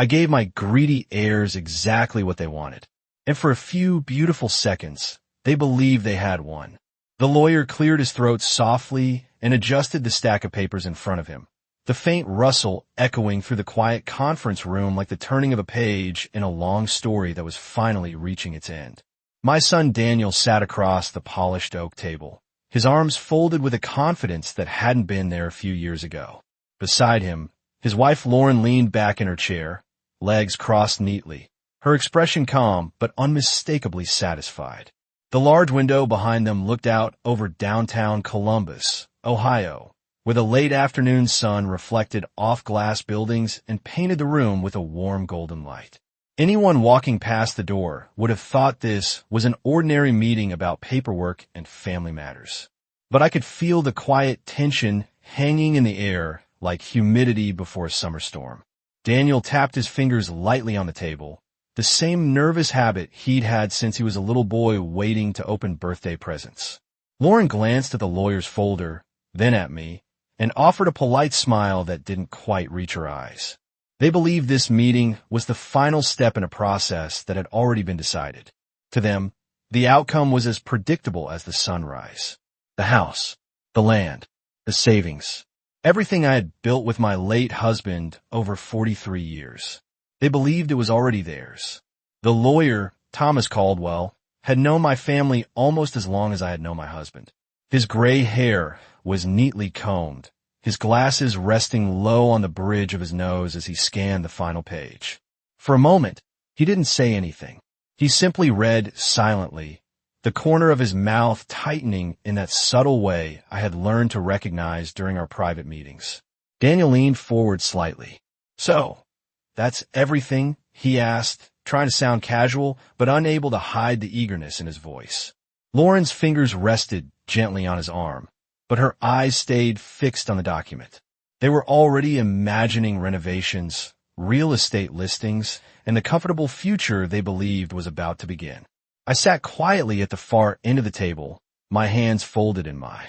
I gave my greedy heirs exactly what they wanted, and for a few beautiful seconds, they believed they had won. The lawyer cleared his throat softly and adjusted the stack of papers in front of him, the faint rustle echoing through the quiet conference room like the turning of a page in a long story that was finally reaching its end. My son Daniel sat across the polished oak table, his arms folded with a confidence that hadn't been there a few years ago. Beside him, his wife Lauren leaned back in her chair, legs crossed neatly, her expression calm but unmistakably satisfied. The large window behind them looked out over downtown Columbus, Ohio, where the late afternoon sun reflected off glass buildings and painted the room with a warm golden light. Anyone walking past the door would have thought this was an ordinary meeting about paperwork and family matters. But I could feel the quiet tension hanging in the air like humidity before a summer storm. Daniel tapped his fingers lightly on the table, the same nervous habit he'd had since he was a little boy waiting to open birthday presents. Lauren glanced at the lawyer's folder, then at me, and offered a polite smile that didn't quite reach her eyes. They believed this meeting was the final step in a process that had already been decided. To them, the outcome was as predictable as the sunrise. The house, the land, the savings, everything I had built with my late husband over 43 years. They believed it was already theirs. The lawyer, Thomas Caldwell, had known my family almost as long as I had known my husband. His gray hair was neatly combed, his glasses resting low on the bridge of his nose as he scanned the final page. For a moment, he didn't say anything. He simply read silently, the corner of his mouth tightening in that subtle way I had learned to recognize during our private meetings. Daniel leaned forward slightly. "So, that's everything?" he asked, trying to sound casual, but unable to hide the eagerness in his voice. Lauren's fingers rested gently on his arm, but her eyes stayed fixed on the document. They were already imagining renovations, real estate listings, and the comfortable future they believed was about to begin. I sat quietly at the far end of the table, my hands folded in my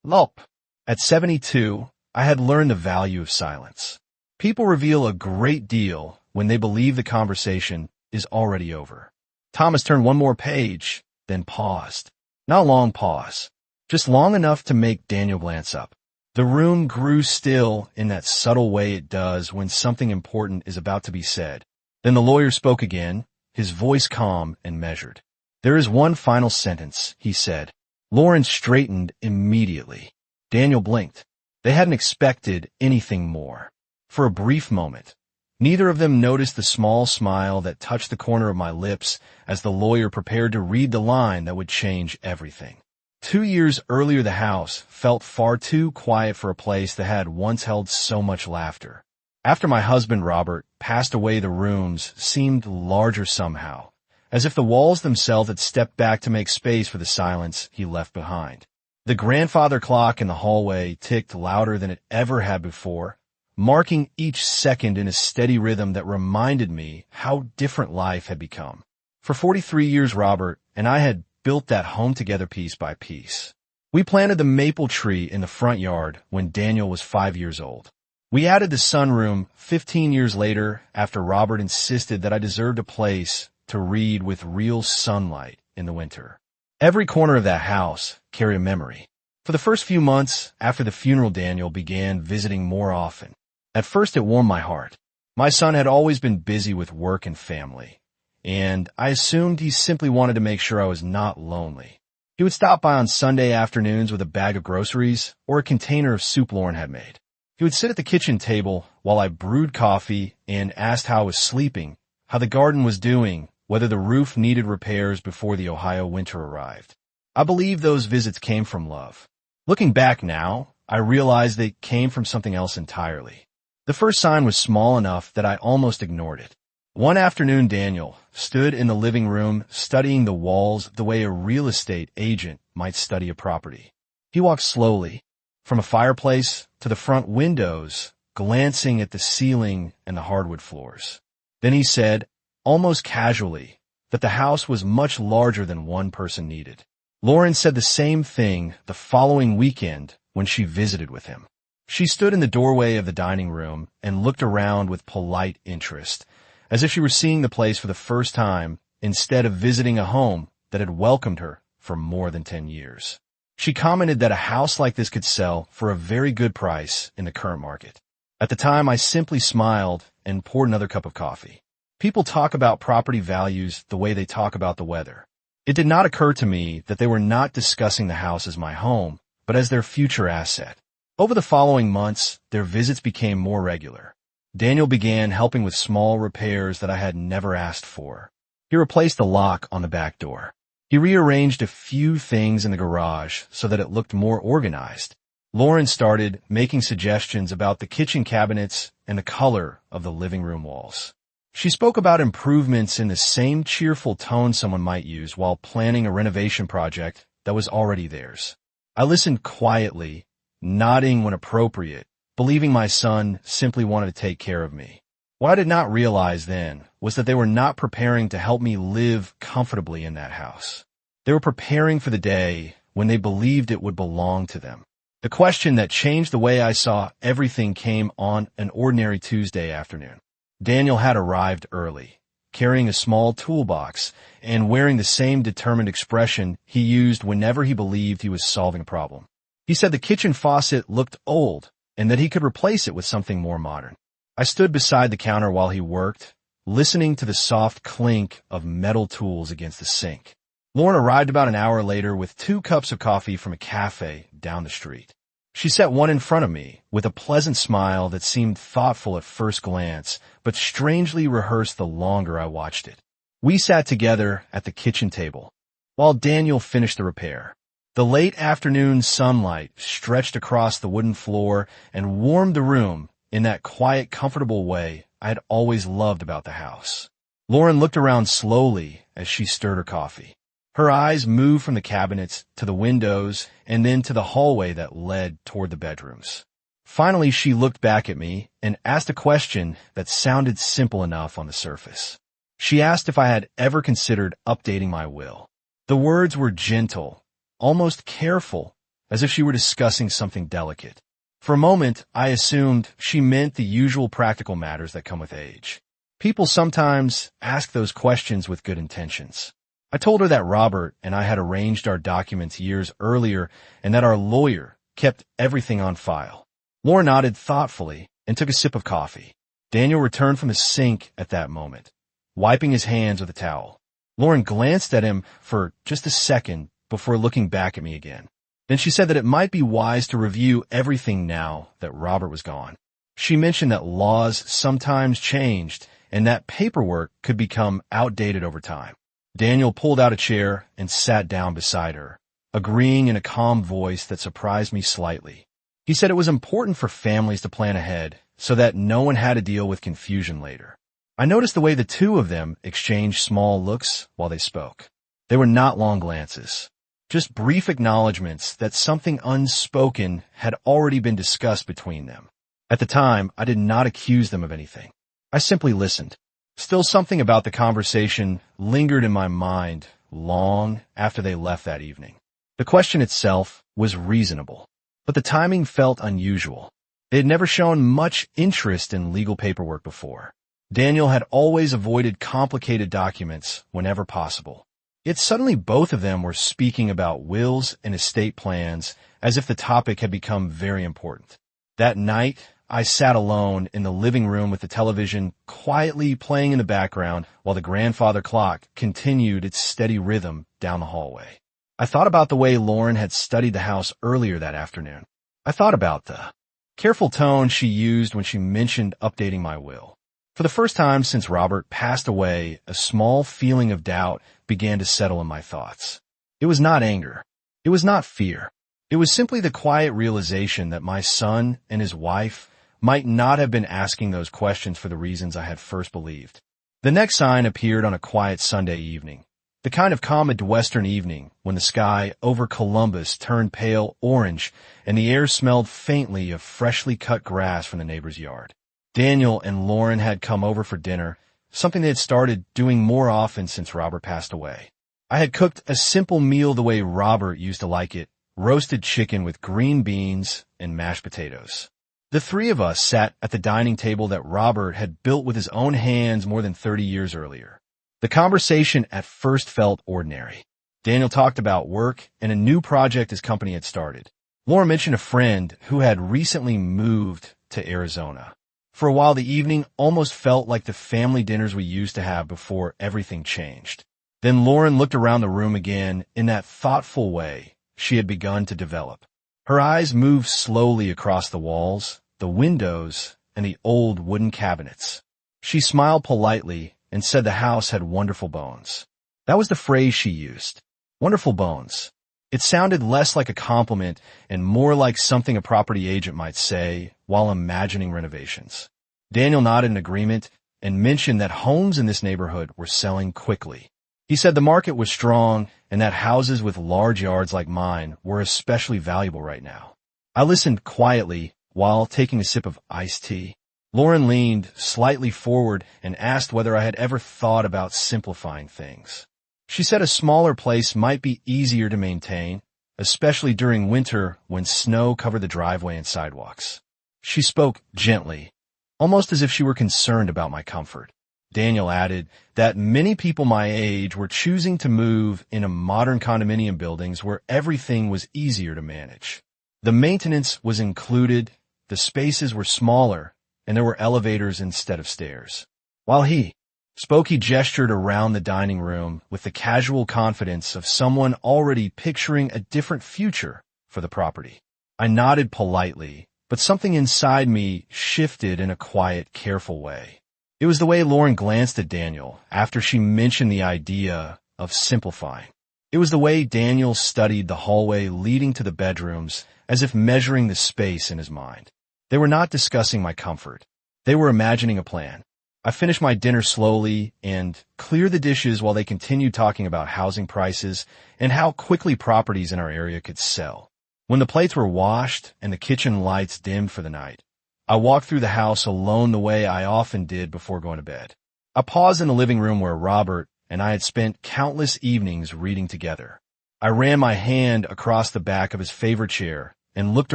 lap. At 72, I had learned the value of silence. People reveal a great deal when they believe the conversation is already over. Thomas turned one more page, then paused. Not a long pause, just long enough to make Daniel glance up. The room grew still in that subtle way it does when something important is about to be said. Then the lawyer spoke again, his voice calm and measured. "There is one final sentence," he said. Lauren straightened immediately. Daniel blinked. They hadn't expected anything more. For a brief moment, neither of them noticed the small smile that touched the corner of my lips as the lawyer prepared to read the line that would change everything. 2 years earlier, the house felt far too quiet for a place that had once held so much laughter. After my husband, Robert, passed away, the rooms seemed larger somehow, as if the walls themselves had stepped back to make space for the silence he left behind. The grandfather clock in the hallway ticked louder than it ever had before, marking each second in a steady rhythm that reminded me how different life had become. For 43 years, Robert and I had built that home together piece by piece. We planted the maple tree in the front yard when Daniel was 5 years old. We added the sunroom 15 years later after Robert insisted that I deserved a place to read with real sunlight in the winter. Every corner of that house carried a memory. For the first few months after the funeral, Daniel began visiting more often. At first, it warmed my heart. My son had always been busy with work and family, and I assumed he simply wanted to make sure I was not lonely. He would stop by on Sunday afternoons with a bag of groceries or a container of soup Lauren had made. He would sit at the kitchen table while I brewed coffee and asked how I was sleeping, how the garden was doing, whether the roof needed repairs before the Ohio winter arrived. I believe those visits came from love. Looking back now, I realized they came from something else entirely. The first sign was small enough that I almost ignored it. One afternoon, Daniel stood in the living room studying the walls the way a real estate agent might study a property. He walked slowly, from a fireplace to the front windows, glancing at the ceiling and the hardwood floors. Then he said, almost casually, that the house was much larger than one person needed. Lauren said the same thing the following weekend when she visited with him. She stood in the doorway of the dining room and looked around with polite interest, as if she were seeing the place for the first time instead of visiting a home that had welcomed her for more than 10 years. She commented that a house like this could sell for a very good price in the current market. At the time, I simply smiled and poured another cup of coffee. People talk about property values the way they talk about the weather. It did not occur to me that they were not discussing the house as my home, but as their future asset. Over the following months, their visits became more regular. Daniel began helping with small repairs that I had never asked for. He replaced the lock on the back door. He rearranged a few things in the garage so that it looked more organized. Lauren started making suggestions about the kitchen cabinets and the color of the living room walls. She spoke about improvements in the same cheerful tone someone might use while planning a renovation project that was already theirs. I listened quietly, nodding when appropriate, believing my son simply wanted to take care of me. What I did not realize then was that they were not preparing to help me live comfortably in that house. They were preparing for the day when they believed it would belong to them. The question that changed the way I saw everything came on an ordinary Tuesday afternoon. Daniel had arrived early, carrying a small toolbox and wearing the same determined expression he used whenever he believed he was solving a problem. He said the kitchen faucet looked old and that he could replace it with something more modern. I stood beside the counter while he worked, listening to the soft clink of metal tools against the sink. Lauren arrived about an hour later with 2 cups of coffee from a cafe down the street. She set one in front of me with a pleasant smile that seemed thoughtful at first glance, but strangely rehearsed the longer I watched it. We sat together at the kitchen table while Daniel finished the repair. The late afternoon sunlight stretched across the wooden floor and warmed the room in that quiet, comfortable way I had always loved about the house. Lauren looked around slowly as she stirred her coffee. Her eyes moved from the cabinets to the windows and then to the hallway that led toward the bedrooms. Finally, she looked back at me and asked a question that sounded simple enough on the surface. She asked if I had ever considered updating my will. The words were gentle, almost careful, as if she were discussing something delicate. For a moment, I assumed she meant the usual practical matters that come with age. People sometimes ask those questions with good intentions. I told her that Robert and I had arranged our documents years earlier and that our lawyer kept everything on file. Lauren nodded thoughtfully and took a sip of coffee. Daniel returned from the sink at that moment, wiping his hands with a towel. Lauren glanced at him for just a second before looking back at me again. Then she said that it might be wise to review everything now that Robert was gone. She mentioned that laws sometimes changed and that paperwork could become outdated over time. Daniel pulled out a chair and sat down beside her, agreeing in a calm voice that surprised me slightly. He said it was important for families to plan ahead so that no one had to deal with confusion later. I noticed the way the two of them exchanged small looks while they spoke. They were not long glances, just brief acknowledgments that something unspoken had already been discussed between them. At the time, I did not accuse them of anything. I simply listened. Still, something about the conversation lingered in my mind long after they left that evening. The question itself was reasonable, but the timing felt unusual. They had never shown much interest in legal paperwork before. Daniel had always avoided complicated documents whenever possible. Yet suddenly both of them were speaking about wills and estate plans as if the topic had become very important. That night, I sat alone in the living room with the television quietly playing in the background while the grandfather clock continued its steady rhythm down the hallway. I thought about the way Lauren had studied the house earlier that afternoon. I thought about the careful tone she used when she mentioned updating my will. For the first time since Robert passed away, a small feeling of doubt began to settle in my thoughts. It was not anger. It was not fear. It was simply the quiet realization that my son and his wife might not have been asking those questions for the reasons I had first believed. The next sign appeared on a quiet Sunday evening, the kind of calm Midwestern evening when the sky over Columbus turned pale orange and the air smelled faintly of freshly cut grass from the neighbor's yard. Daniel and Lauren had come over for dinner, something they had started doing more often since Robert passed away. I had cooked a simple meal the way Robert used to like it, roasted chicken with green beans and mashed potatoes. The three of us sat at the dining table that Robert had built with his own hands more than 30 years earlier. The conversation at first felt ordinary. Daniel talked about work and a new project his company had started. Laura mentioned a friend who had recently moved to Arizona. For a while, the evening almost felt like the family dinners we used to have before everything changed. Then Lauren looked around the room again in that thoughtful way she had begun to develop. Her eyes moved slowly across the walls, the windows, and the old wooden cabinets. She smiled politely and said the house had wonderful bones. That was the phrase she used. Wonderful bones. It sounded less like a compliment and more like something a property agent might say while imagining renovations. Daniel nodded in agreement and mentioned that homes in this neighborhood were selling quickly. He said the market was strong and that houses with large yards like mine were especially valuable right now. I listened quietly while taking a sip of iced tea. Lauren leaned slightly forward and asked whether I had ever thought about simplifying things. She said a smaller place might be easier to maintain, especially during winter when snow covered the driveway and sidewalks. She spoke gently, almost as if she were concerned about my comfort. Daniel added that many people my age were choosing to move into modern condominium buildings where everything was easier to manage. The maintenance was included, the spaces were smaller, and there were elevators instead of stairs. While he gestured around the dining room with the casual confidence of someone already picturing a different future for the property. I nodded politely, but something inside me shifted in a quiet, careful way. It was the way Lauren glanced at Daniel after she mentioned the idea of simplifying. It was the way Daniel studied the hallway leading to the bedrooms as if measuring the space in his mind. They were not discussing my comfort. They were imagining a plan. I finished my dinner slowly and cleared the dishes while they continued talking about housing prices and how quickly properties in our area could sell. When the plates were washed and the kitchen lights dimmed for the night, I walked through the house alone the way I often did before going to bed. I paused in the living room where Robert and I had spent countless evenings reading together. I ran my hand across the back of his favorite chair and looked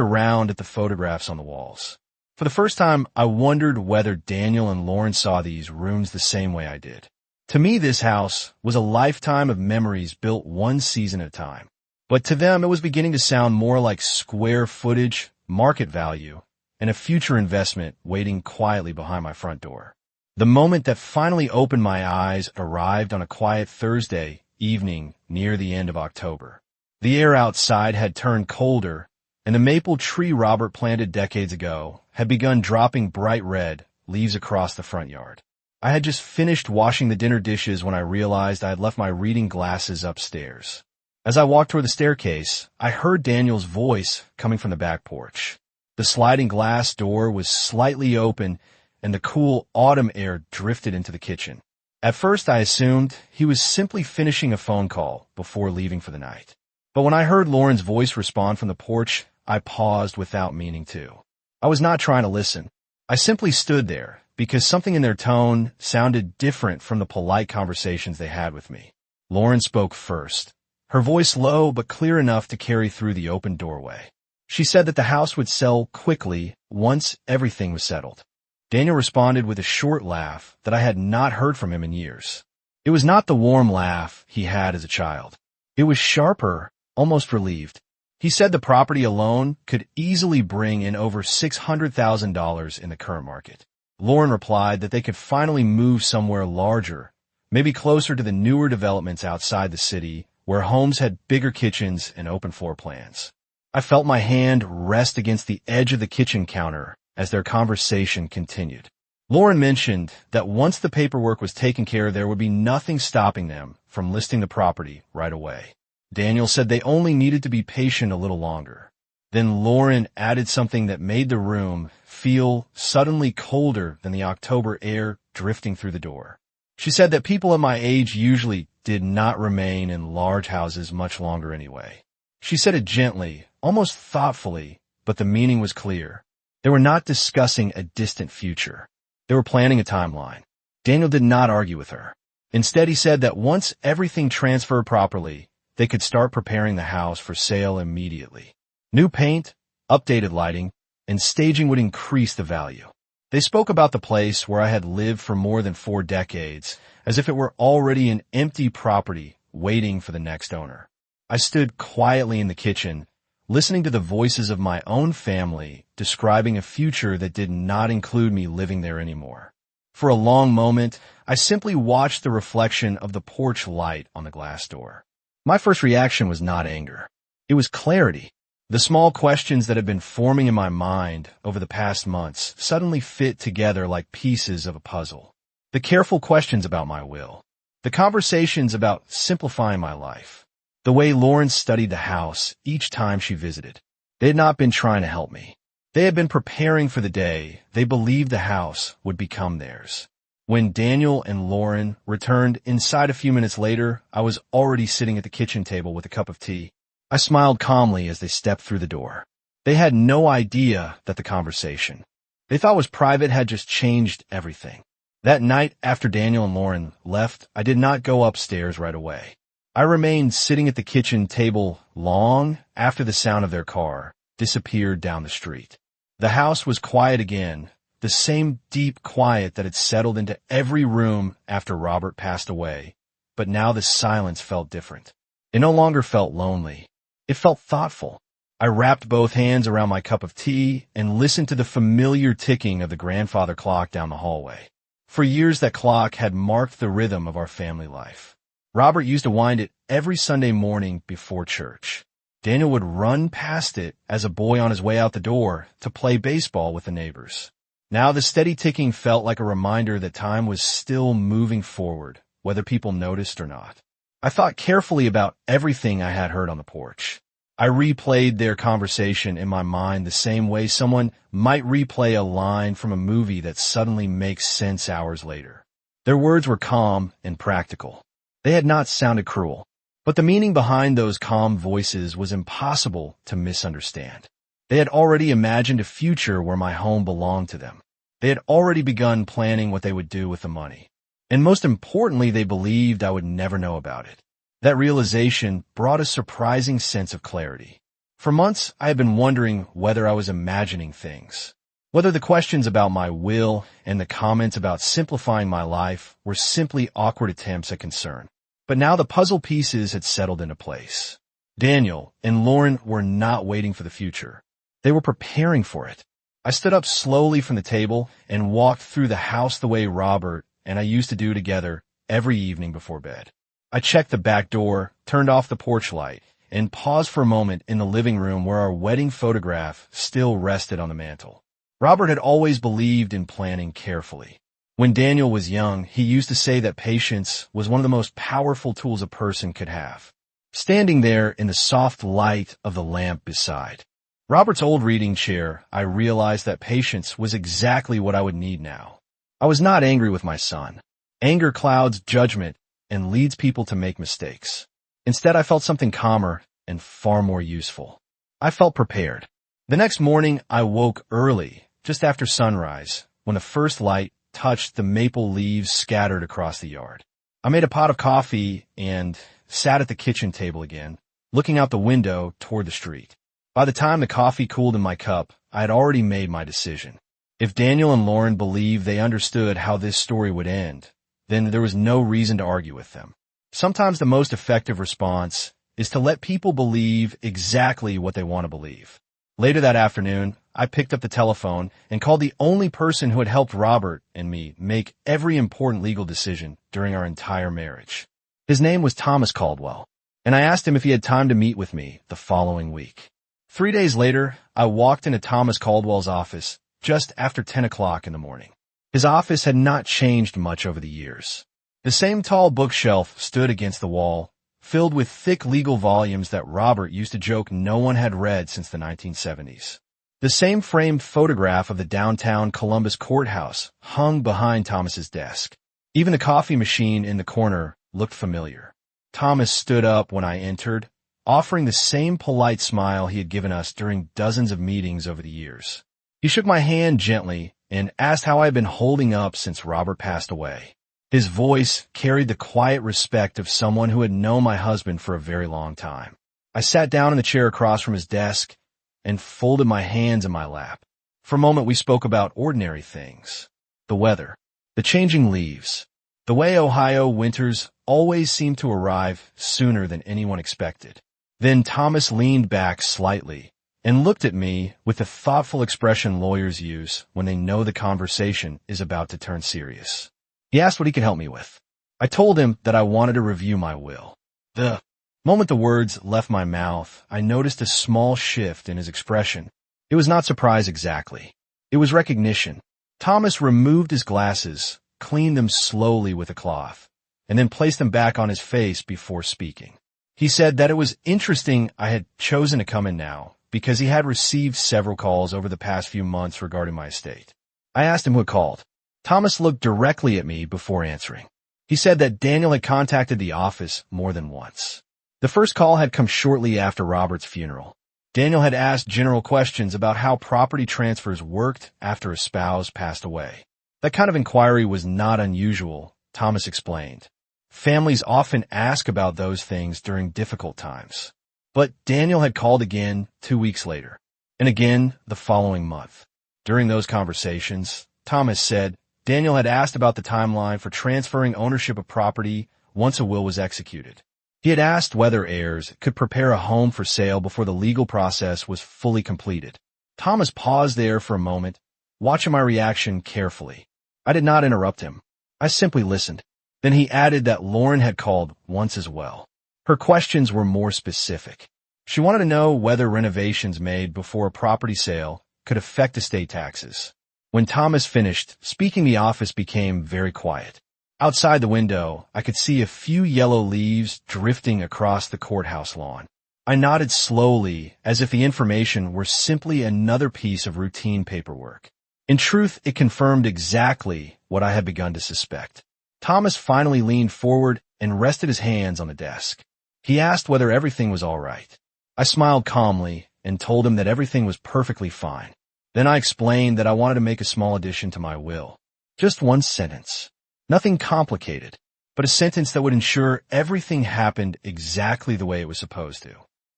around at the photographs on the walls. For the first time, I wondered whether Daniel and Lauren saw these rooms the same way I did. To me, this house was a lifetime of memories built one season at a time. But to them, it was beginning to sound more like square footage, market value, and a future investment waiting quietly behind my front door. The moment that finally opened my eyes arrived on a quiet Thursday evening near the end of October. The air outside had turned colder, and the maple tree Robert planted decades ago had begun dropping bright red leaves across the front yard. I had just finished washing the dinner dishes when I realized I had left my reading glasses upstairs. As I walked toward the staircase, I heard Daniel's voice coming from the back porch. The sliding glass door was slightly open, and the cool autumn air drifted into the kitchen. At first, I assumed he was simply finishing a phone call before leaving for the night. But when I heard Lauren's voice respond from the porch, I paused without meaning to. I was not trying to listen. I simply stood there because something in their tone sounded different from the polite conversations they had with me. Lauren spoke first, her voice low but clear enough to carry through the open doorway. She said that the house would sell quickly once everything was settled. Daniel responded with a short laugh that I had not heard from him in years. It was not the warm laugh he had as a child. It was sharper, almost relieved. He said the property alone could easily bring in over $600,000 in the current market. Lauren replied that they could finally move somewhere larger, maybe closer to the newer developments outside the city where homes had bigger kitchens and open floor plans. I felt my hand rest against the edge of the kitchen counter as their conversation continued. Lauren mentioned that once the paperwork was taken care of, there would be nothing stopping them from listing the property right away. Daniel said they only needed to be patient a little longer. Then Lauren added something that made the room feel suddenly colder than the October air drifting through the door. She said that people at my age usually did not remain in large houses much longer anyway. She said it gently, almost thoughtfully, but the meaning was clear. They were not discussing a distant future. They were planning a timeline. Daniel did not argue with her. Instead, he said that once everything transferred properly, they could start preparing the house for sale immediately. New paint, updated lighting, and staging would increase the value. They spoke about the place where I had lived for more than 4 decades, as if it were already an empty property waiting for the next owner. I stood quietly in the kitchen, listening to the voices of my own family describing a future that did not include me living there anymore. For a long moment, I simply watched the reflection of the porch light on the glass door. My first reaction was not anger. It was clarity. The small questions that had been forming in my mind over the past months suddenly fit together like pieces of a puzzle. The careful questions about my will. The conversations about simplifying my life. The way Lauren studied the house each time she visited. They had not been trying to help me. They had been preparing for the day they believed the house would become theirs. When Daniel and Lauren returned inside a few minutes later, I was already sitting at the kitchen table with a cup of tea. I smiled calmly as they stepped through the door. They had no idea that the conversation they thought was private had just changed everything. That night after Daniel and Lauren left, I did not go upstairs right away. I remained sitting at the kitchen table long after the sound of their car disappeared down the street. The house was quiet again, the same deep quiet that had settled into every room after Robert passed away, but now the silence felt different. It no longer felt lonely. It felt thoughtful. I wrapped both hands around my cup of tea and listened to the familiar ticking of the grandfather clock down the hallway. For years that clock had marked the rhythm of our family life. Robert used to wind it every Sunday morning before church. Daniel would run past it as a boy on his way out the door to play baseball with the neighbors. Now the steady ticking felt like a reminder that time was still moving forward, whether people noticed or not. I thought carefully about everything I had heard on the porch. I replayed their conversation in my mind the same way someone might replay a line from a movie that suddenly makes sense hours later. Their words were calm and practical. They had not sounded cruel, but the meaning behind those calm voices was impossible to misunderstand. They had already imagined a future where my home belonged to them. They had already begun planning what they would do with the money. And most importantly, they believed I would never know about it. That realization brought a surprising sense of clarity. For months, I had been wondering whether I was imagining things, whether the questions about my will and the comments about simplifying my life were simply awkward attempts at concern. But now the puzzle pieces had settled into place. Daniel and Lauren were not waiting for the future. They were preparing for it. I stood up slowly from the table and walked through the house the way Robert and I used to do together every evening before bed. I checked the back door, turned off the porch light, and paused for a moment in the living room where our wedding photograph still rested on the mantel. Robert had always believed in planning carefully. When Daniel was young, he used to say that patience was one of the most powerful tools a person could have. Standing there in the soft light of the lamp beside Robert's old reading chair, I realized that patience was exactly what I would need now. I was not angry with my son. Anger clouds judgment and leads people to make mistakes. Instead, I felt something calmer and far more useful. I felt prepared. The next morning, I woke early, just after sunrise, when the first light touched the maple leaves scattered across the yard. I made a pot of coffee and sat at the kitchen table again, looking out the window toward the street. By the time the coffee cooled in my cup, I had already made my decision. If Daniel and Lauren believed they understood how this story would end, then there was no reason to argue with them. Sometimes the most effective response is to let people believe exactly what they want to believe. Later that afternoon, I picked up the telephone and called the only person who had helped Robert and me make every important legal decision during our entire marriage. His name was Thomas Caldwell, and I asked him if he had time to meet with me the following week. 3 days later, I walked into Thomas Caldwell's office just after 10 o'clock in the morning. His office had not changed much over the years. The same tall bookshelf stood against the wall, filled with thick legal volumes that Robert used to joke no one had read since the 1970s. The same framed photograph of the downtown Columbus courthouse hung behind Thomas's desk. Even the coffee machine in the corner looked familiar. Thomas stood up when I entered, offering the same polite smile he had given us during dozens of meetings over the years. He shook my hand gently and asked how I had been holding up since Robert passed away. His voice carried the quiet respect of someone who had known my husband for a very long time. I sat down in the chair across from his desk and folded my hands in my lap. For a moment we spoke about ordinary things. The weather, the changing leaves, the way Ohio winters always seem to arrive sooner than anyone expected. Then Thomas leaned back slightly and looked at me with the thoughtful expression lawyers use when they know the conversation is about to turn serious. He asked what he could help me with. I told him that I wanted to review my will. The moment the words left my mouth, I noticed a small shift in his expression. It was not surprise exactly. It was recognition. Thomas removed his glasses, cleaned them slowly with a cloth, and then placed them back on his face before speaking. He said that it was interesting I had chosen to come in now, because he had received several calls over the past few months regarding my estate. I asked him who had called. Thomas looked directly at me before answering. He said that Daniel had contacted the office more than once. The first call had come shortly after Robert's funeral. Daniel had asked general questions about how property transfers worked after a spouse passed away. That kind of inquiry was not unusual, Thomas explained. Families often ask about those things during difficult times. But Daniel had called again 2 weeks later, and again the following month. During those conversations, Thomas said Daniel had asked about the timeline for transferring ownership of property once a will was executed. He had asked whether heirs could prepare a home for sale before the legal process was fully completed. Thomas paused there for a moment, watching my reaction carefully. I did not interrupt him. I simply listened. Then he added that Lauren had called once as well. Her questions were more specific. She wanted to know whether renovations made before a property sale could affect estate taxes. When Thomas finished speaking, the office became very quiet. Outside the window, I could see a few yellow leaves drifting across the courthouse lawn. I nodded slowly, as if the information were simply another piece of routine paperwork. In truth, it confirmed exactly what I had begun to suspect. Thomas finally leaned forward and rested his hands on the desk. He asked whether everything was all right. I smiled calmly and told him that everything was perfectly fine. Then I explained that I wanted to make a small addition to my will. Just one sentence. Nothing complicated, but a sentence that would ensure everything happened exactly the way it was supposed to.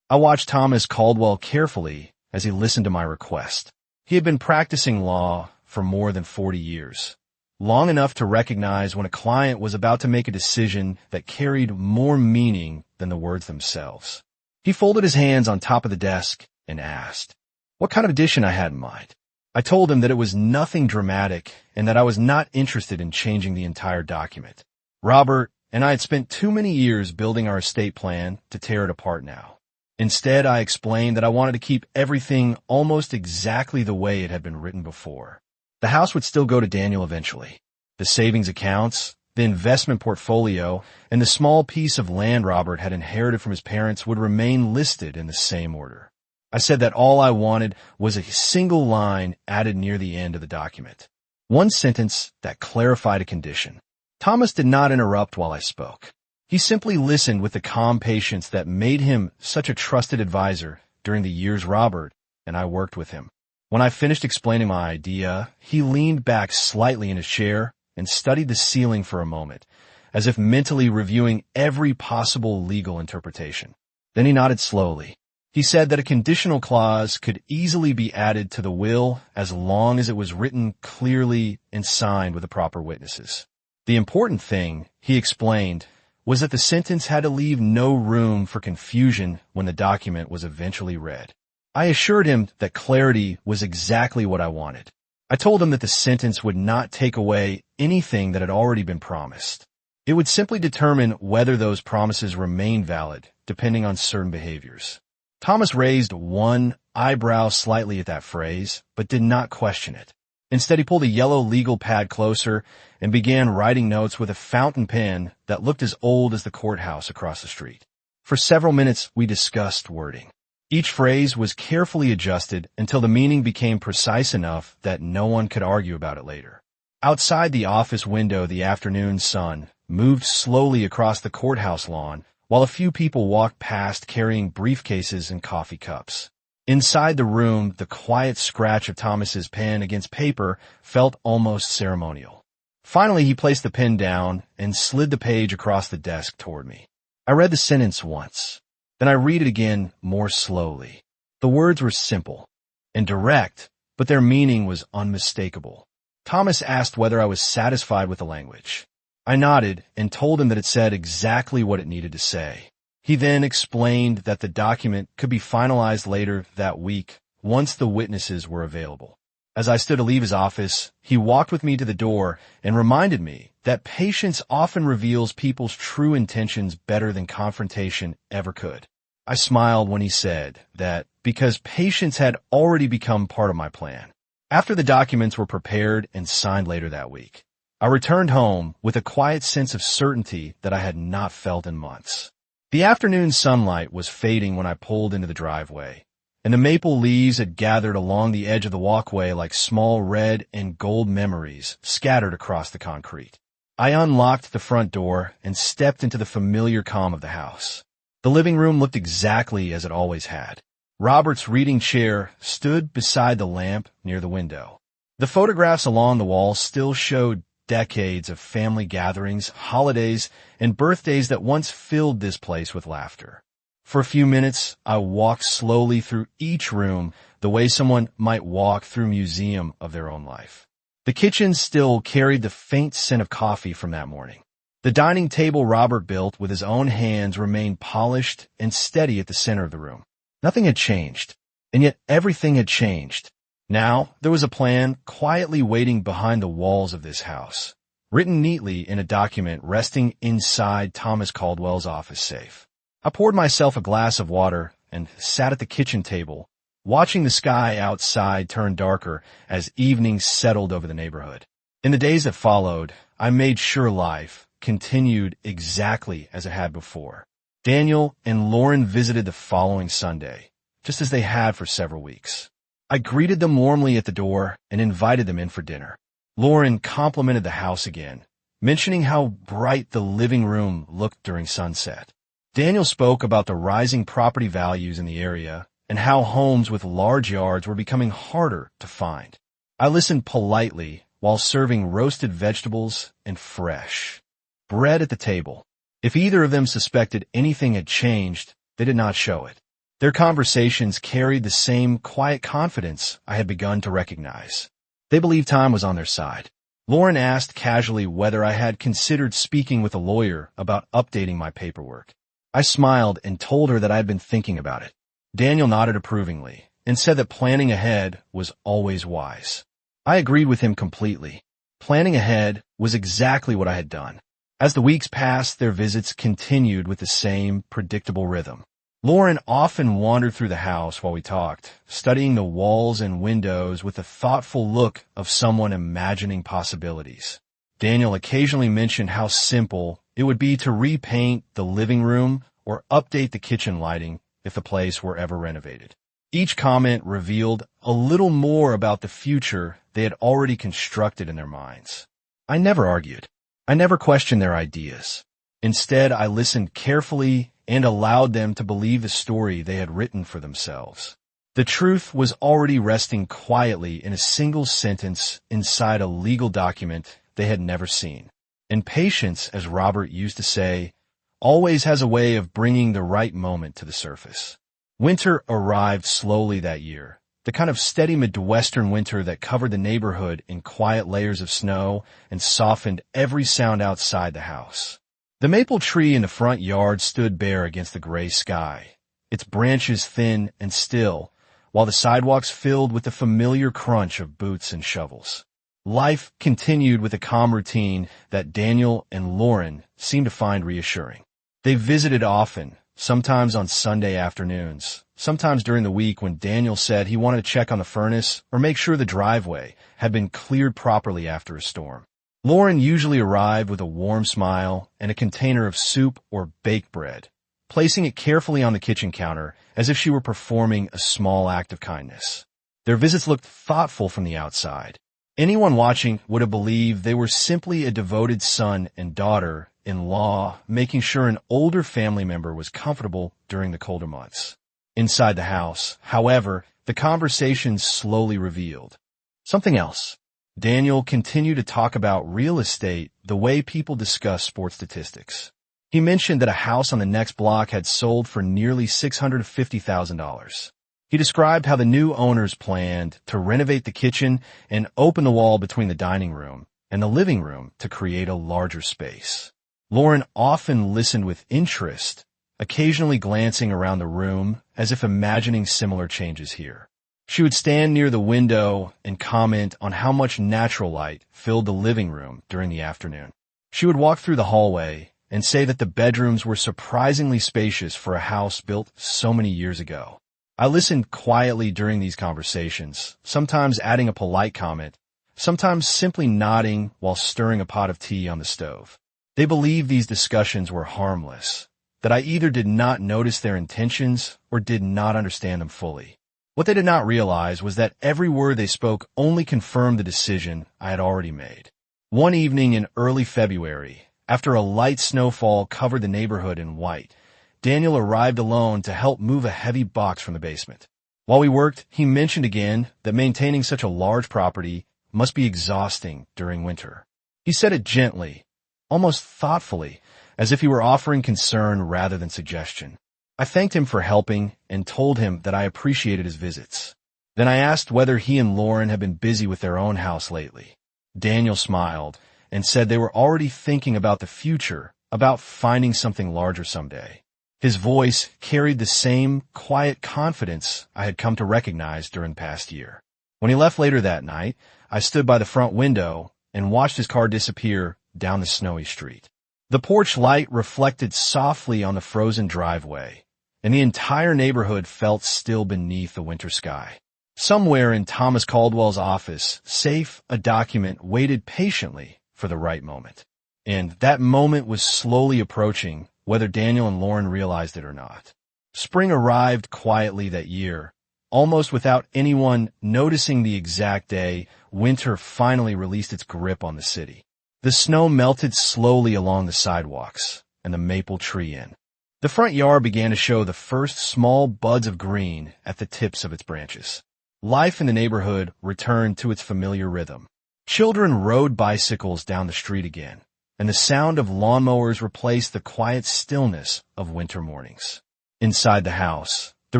I watched Thomas Caldwell carefully as he listened to my request. He had been practicing law for more than 40 years. Long enough to recognize when a client was about to make a decision that carried more meaning than the words themselves. He folded his hands on top of the desk and asked what kind of addition I had in mind. I told him that it was nothing dramatic and that I was not interested in changing the entire document. Robert and I had spent too many years building our estate plan to tear it apart now. Instead, I explained that I wanted to keep everything almost exactly the way it had been written before. The house would still go to Daniel eventually. The savings accounts, the investment portfolio, and the small piece of land Robert had inherited from his parents would remain listed in the same order. I said that all I wanted was a single line added near the end of the document. One sentence that clarified a condition. Thomas did not interrupt while I spoke. He simply listened with the calm patience that made him such a trusted advisor during the years Robert and I worked with him. When I finished explaining my idea, he leaned back slightly in his chair and studied the ceiling for a moment, as if mentally reviewing every possible legal interpretation. Then he nodded slowly. He said that a conditional clause could easily be added to the will as long as it was written clearly and signed with the proper witnesses. The important thing, he explained, was that the sentence had to leave no room for confusion when the document was eventually read. I assured him that clarity was exactly what I wanted. I told him that the sentence would not take away anything that had already been promised. It would simply determine whether those promises remain valid, depending on certain behaviors. Thomas raised one eyebrow slightly at that phrase, but did not question it. Instead, he pulled a yellow legal pad closer and began writing notes with a fountain pen that looked as old as the courthouse across the street. For several minutes, we discussed wording. Each phrase was carefully adjusted until the meaning became precise enough that no one could argue about it later. Outside the office window, the afternoon sun moved slowly across the courthouse lawn, while a few people walked past carrying briefcases and coffee cups. Inside the room, the quiet scratch of Thomas's pen against paper felt almost ceremonial. Finally, he placed the pen down and slid the page across the desk toward me. I read the sentence once. Then I read it again more slowly. The words were simple and direct, but their meaning was unmistakable. Thomas asked whether I was satisfied with the language. I nodded and told him that it said exactly what it needed to say. He then explained that the document could be finalized later that week once the witnesses were available. As I stood to leave his office, he walked with me to the door and reminded me that patience often reveals people's true intentions better than confrontation ever could. I smiled when he said that because patience had already become part of my plan. After the documents were prepared and signed later that week, I returned home with a quiet sense of certainty that I had not felt in months. The afternoon sunlight was fading when I pulled into the driveway, and the maple leaves had gathered along the edge of the walkway like small red and gold memories scattered across the concrete. I unlocked the front door and stepped into the familiar calm of the house. The living room looked exactly as it always had. Robert's reading chair stood beside the lamp near the window. The photographs along the wall still showed decades of family gatherings, holidays, and birthdays that once filled this place with laughter. For a few minutes, I walked slowly through each room the way someone might walk through a museum of their own life. The kitchen still carried the faint scent of coffee from that morning. The dining table Robert built with his own hands remained polished and steady at the center of the room. Nothing had changed, and yet everything had changed. Now, there was a plan quietly waiting behind the walls of this house, written neatly in a document resting inside Thomas Caldwell's office safe. I poured myself a glass of water and sat at the kitchen table, watching the sky outside turn darker as evening settled over the neighborhood. In the days that followed, I made sure life continued exactly as it had before. Daniel and Lauren visited the following Sunday, just as they had for several weeks. I greeted them warmly at the door and invited them in for dinner. Lauren complimented the house again, mentioning how bright the living room looked during sunset. Daniel spoke about the rising property values in the area and how homes with large yards were becoming harder to find. I listened politely while serving roasted vegetables and fresh bread at the table. If either of them suspected anything had changed, they did not show it. Their conversations carried the same quiet confidence I had begun to recognize. They believed time was on their side. Lauren asked casually whether I had considered speaking with a lawyer about updating my paperwork. I smiled and told her that I had been thinking about it. Daniel nodded approvingly and said that planning ahead was always wise. I agreed with him completely. Planning ahead was exactly what I had done. As the weeks passed, their visits continued with the same predictable rhythm. Lauren often wandered through the house while we talked, studying the walls and windows with the thoughtful look of someone imagining possibilities. Daniel occasionally mentioned how simple it would be to repaint the living room or update the kitchen lighting if the place were ever renovated. Each comment revealed a little more about the future they had already constructed in their minds. I never argued. I never questioned their ideas. Instead, I listened carefully and allowed them to believe the story they had written for themselves. The truth was already resting quietly in a single sentence inside a legal document they had never seen. And patience, as Robert used to say, always has a way of bringing the right moment to the surface. Winter arrived slowly that year, the kind of steady Midwestern winter that covered the neighborhood in quiet layers of snow and softened every sound outside the house. The maple tree in the front yard stood bare against the gray sky, its branches thin and still, while the sidewalks filled with the familiar crunch of boots and shovels. Life continued with a calm routine that Daniel and Lauren seemed to find reassuring. They visited often, sometimes on Sunday afternoons, sometimes during the week when Daniel said he wanted to check on the furnace or make sure the driveway had been cleared properly after a storm. Lauren usually arrived with a warm smile and a container of soup or baked bread, placing it carefully on the kitchen counter as if she were performing a small act of kindness. Their visits looked thoughtful from the outside. Anyone watching would have believed they were simply a devoted son and daughter-in-law, making sure an older family member was comfortable during the colder months. Inside the house, however, the conversation slowly revealed something else. Daniel continued to talk about real estate the way people discuss sports statistics. He mentioned that a house on the next block had sold for nearly $650,000. He described how the new owners planned to renovate the kitchen and open the wall between the dining room and the living room to create a larger space. Lauren often listened with interest, occasionally glancing around the room as if imagining similar changes here. She would stand near the window and comment on how much natural light filled the living room during the afternoon. She would walk through the hallway and say that the bedrooms were surprisingly spacious for a house built so many years ago. I listened quietly during these conversations, sometimes adding a polite comment, sometimes simply nodding while stirring a pot of tea on the stove. They believed these discussions were harmless, that I either did not notice their intentions or did not understand them fully. What they did not realize was that every word they spoke only confirmed the decision I had already made. One evening in early February, after a light snowfall covered the neighborhood in white, Daniel arrived alone to help move a heavy box from the basement. While we worked, he mentioned again that maintaining such a large property must be exhausting during winter. He said it gently, almost thoughtfully, as if he were offering concern rather than suggestion. I thanked him for helping and told him that I appreciated his visits. Then I asked whether he and Lauren had been busy with their own house lately. Daniel smiled and said they were already thinking about the future, about finding something larger someday. His voice carried the same quiet confidence I had come to recognize during the past year. When he left later that night, I stood by the front window and watched his car disappear down the snowy street. The porch light reflected softly on the frozen driveway, and the entire neighborhood felt still beneath the winter sky. Somewhere in Thomas Caldwell's office, safe, a document waited patiently for the right moment. And that moment was slowly approaching, whether Daniel and Lauren realized it or not. Spring arrived quietly that year. Almost without anyone noticing the exact day, winter finally released its grip on the city. The snow melted slowly along the sidewalks and the maple tree inn. The front yard began to show the first small buds of green at the tips of its branches. Life in the neighborhood returned to its familiar rhythm. Children rode bicycles down the street again, and the sound of lawnmowers replaced the quiet stillness of winter mornings. Inside the house, the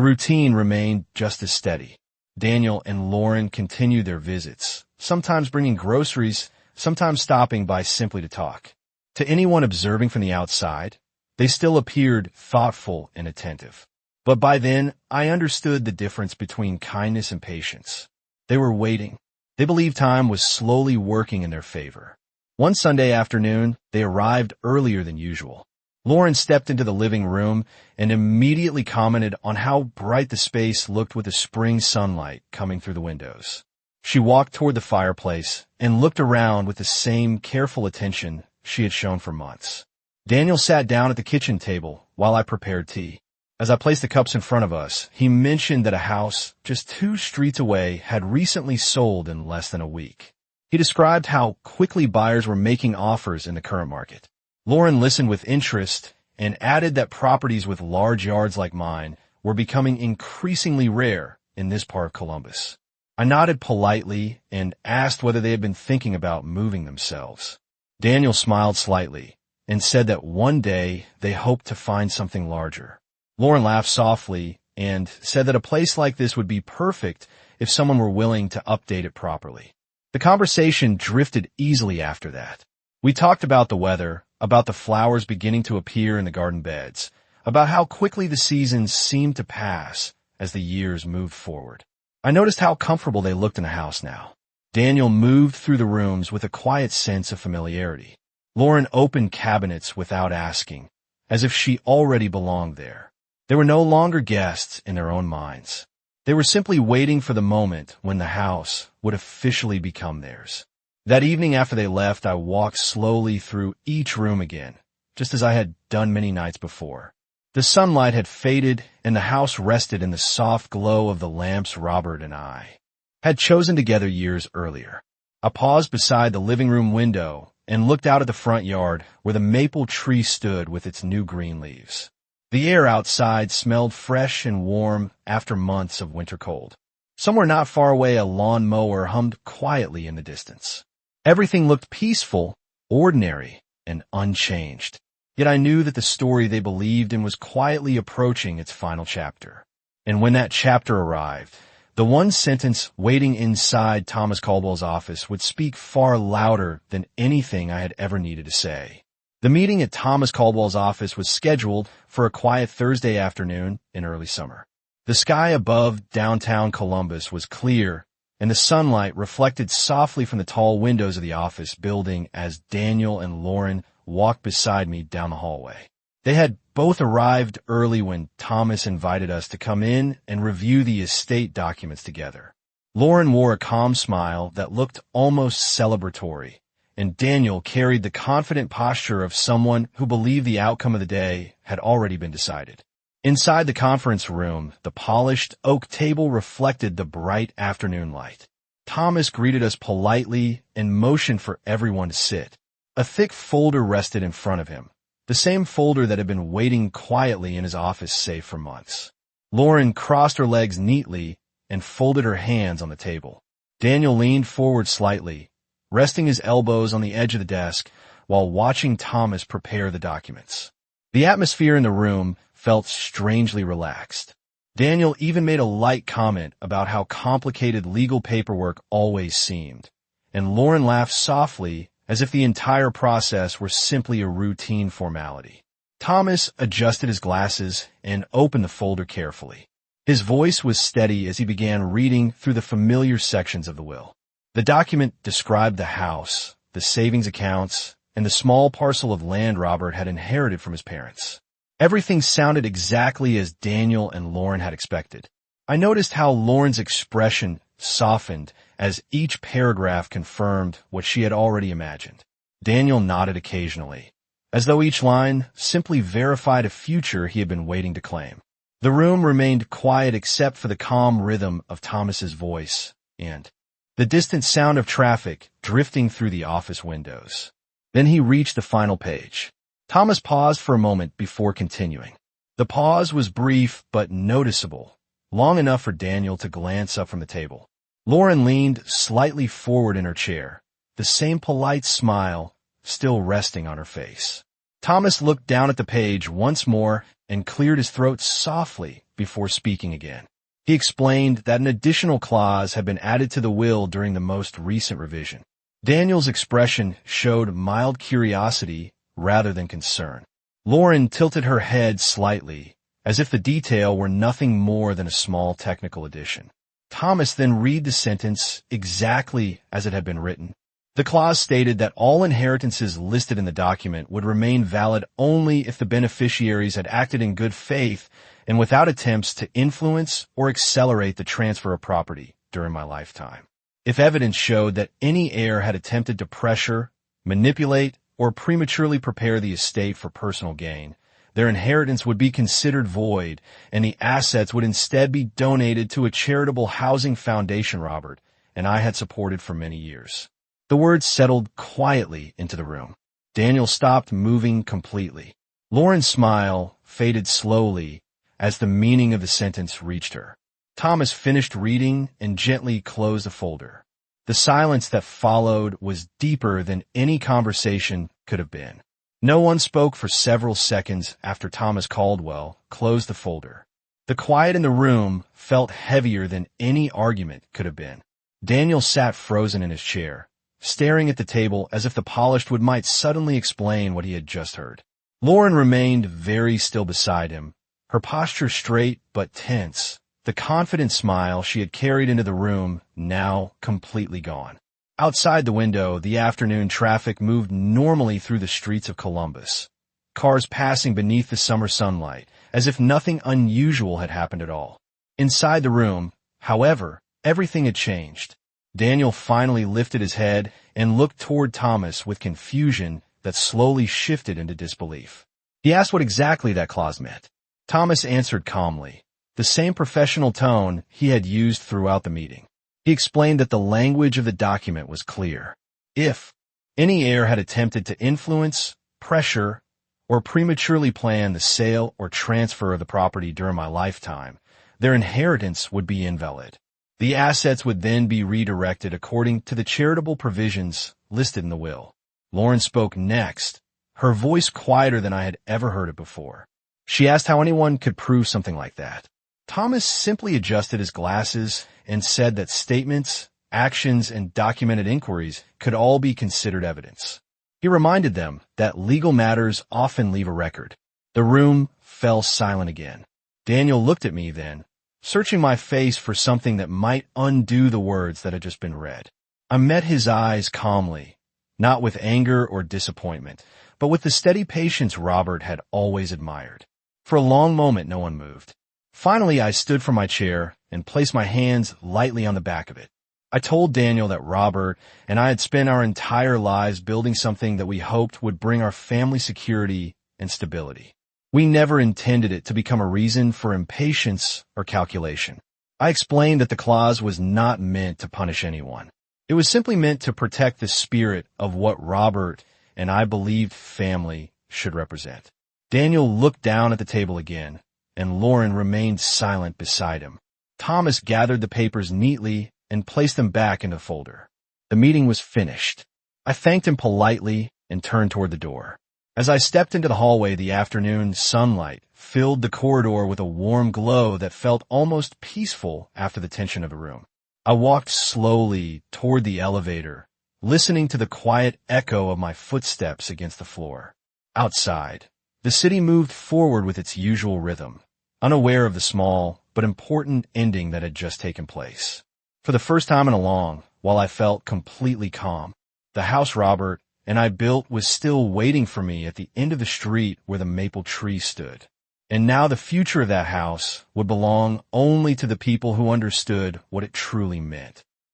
routine remained just as steady. Daniel and Lauren continued their visits, sometimes bringing groceries, sometimes stopping by simply to talk. To anyone observing from the outside, they still appeared thoughtful and attentive. But by then, I understood the difference between kindness and patience. They were waiting. They believed time was slowly working in their favor. One Sunday afternoon, they arrived earlier than usual. Lauren stepped into the living room and immediately commented on how bright the space looked with the spring sunlight coming through the windows. She walked toward the fireplace and looked around with the same careful attention she had shown for months. Daniel sat down at the kitchen table while I prepared tea. As I placed the cups in front of us, he mentioned that a house just 2 streets away had recently sold in less than a week. He described how quickly buyers were making offers in the current market. Lauren listened with interest and added that properties with large yards like mine were becoming increasingly rare in this part of Columbus. I nodded politely and asked whether they had been thinking about moving themselves. Daniel smiled slightly and said that one day they hoped to find something larger. Lauren laughed softly and said that a place like this would be perfect if someone were willing to update it properly. The conversation drifted easily after that. We talked about the weather, about the flowers beginning to appear in the garden beds, about how quickly the seasons seemed to pass as the years moved forward. I noticed how comfortable they looked in the house now. Daniel moved through the rooms with a quiet sense of familiarity. Lauren opened cabinets without asking, as if she already belonged there. They were no longer guests in their own minds. They were simply waiting for the moment when the house would officially become theirs. That evening after they left, I walked slowly through each room again, just as I had done many nights before. The sunlight had faded, and the house rested in the soft glow of the lamps Robert and I had chosen together years earlier. I paused beside the living room window and looked out at the front yard where the maple tree stood with its new green leaves. The air outside smelled fresh and warm after months of winter cold. Somewhere not far away, a lawn mower hummed quietly in the distance. Everything looked peaceful, ordinary, and unchanged. Yet I knew that the story they believed in was quietly approaching its final chapter. And when that chapter arrived, the one sentence waiting inside Thomas Caldwell's office would speak far louder than anything I had ever needed to say. The meeting at Thomas Caldwell's office was scheduled for a quiet Thursday afternoon in early summer. The sky above downtown Columbus was clear, and the sunlight reflected softly from the tall windows of the office building as Daniel and Lauren walked beside me down the hallway. They had both arrived early when Thomas invited us to come in and review the estate documents together. Lauren wore a calm smile that looked almost celebratory, and Daniel carried the confident posture of someone who believed the outcome of the day had already been decided. Inside the conference room, the polished oak table reflected the bright afternoon light. Thomas greeted us politely and motioned for everyone to sit. A thick folder rested in front of him, the same folder that had been waiting quietly in his office safe for months. Lauren crossed her legs neatly and folded her hands on the table. Daniel leaned forward slightly, resting his elbows on the edge of the desk while watching Thomas prepare the documents. The atmosphere in the room felt strangely relaxed. Daniel even made a light comment about how complicated legal paperwork always seemed, and Lauren laughed softly as if the entire process were simply a routine formality. Thomas adjusted his glasses and opened the folder carefully. His voice was steady as he began reading through the familiar sections of the will. The document described the house, the savings accounts, and the small parcel of land Robert had inherited from his parents. Everything sounded exactly as Daniel and Lauren had expected. I noticed how Lauren's expression softened as each paragraph confirmed what she had already imagined. Daniel nodded occasionally, as though each line simply verified a future he had been waiting to claim. The room remained quiet except for the calm rhythm of Thomas's voice and the distant sound of traffic drifting through the office windows. Then he reached the final page. Thomas paused for a moment before continuing. The pause was brief but noticeable, long enough for Daniel to glance up from the table. Lauren leaned slightly forward in her chair, the same polite smile still resting on her face. Thomas looked down at the page once more and cleared his throat softly before speaking again. He explained that an additional clause had been added to the will during the most recent revision. Daniel's expression showed mild curiosity rather than concern. Lauren tilted her head slightly, as if the detail were nothing more than a small technical addition. Thomas then read the sentence exactly as it had been written. The clause stated that all inheritances listed in the document would remain valid only if the beneficiaries had acted in good faith and without attempts to influence or accelerate the transfer of property during my lifetime. If evidence showed that any heir had attempted to pressure, manipulate, or prematurely prepare the estate for personal gain, their inheritance would be considered void, and the assets would instead be donated to a charitable housing foundation Robert and I had supported for many years. The words settled quietly into the room. Daniel stopped moving completely. Lauren's smile faded slowly as the meaning of the sentence reached her. Thomas finished reading and gently closed the folder. The silence that followed was deeper than any conversation could have been. No one spoke for several seconds after Thomas Caldwell closed the folder. The quiet in the room felt heavier than any argument could have been. Daniel sat frozen in his chair, staring at the table as if the polished wood might suddenly explain what he had just heard. Lauren remained very still beside him, her posture straight but tense, the confident smile she had carried into the room now completely gone. Outside the window, the afternoon traffic moved normally through the streets of Columbus, cars passing beneath the summer sunlight, as if nothing unusual had happened at all. Inside the room, however, everything had changed. Daniel finally lifted his head and looked toward Thomas with confusion that slowly shifted into disbelief. He asked what exactly that clause meant. Thomas answered calmly, the same professional tone he had used throughout the meeting. He explained that the language of the document was clear. If any heir had attempted to influence, pressure, or prematurely plan the sale or transfer of the property during my lifetime, their inheritance would be invalid. The assets would then be redirected according to the charitable provisions listed in the will. Lauren spoke next, her voice quieter than I had ever heard it before. She asked how anyone could prove something like that. Thomas simply adjusted his glasses and said that statements, actions, and documented inquiries could all be considered evidence. He reminded them that legal matters often leave a record. The room fell silent again. Daniel looked at me then, searching my face for something that might undo the words that had just been read. I met his eyes calmly, not with anger or disappointment, but with the steady patience Robert had always admired. For a long moment, no one moved. Finally, I stood from my chair and placed my hands lightly on the back of it. I told Daniel that Robert and I had spent our entire lives building something that we hoped would bring our family security and stability. We never intended it to become a reason for impatience or calculation. I explained that the clause was not meant to punish anyone. It was simply meant to protect the spirit of what Robert and I believed family should represent. Daniel looked down at the table again, and Lauren remained silent beside him. Thomas gathered the papers neatly and placed them back in the folder. The meeting was finished. I thanked him politely and turned toward the door. As I stepped into the hallway, the afternoon sunlight filled the corridor with a warm glow that felt almost peaceful after the tension of the room. I walked slowly toward the elevator, listening to the quiet echo of my footsteps against the floor. Outside, the city moved forward with its usual rhythm, unaware of the small but important ending that had just taken place. For the first time in a long while, I felt completely calm. The house Robert and I built was still waiting for me at the end of the street where the maple tree stood. And now the future of that house would belong only to the people who understood what it truly meant.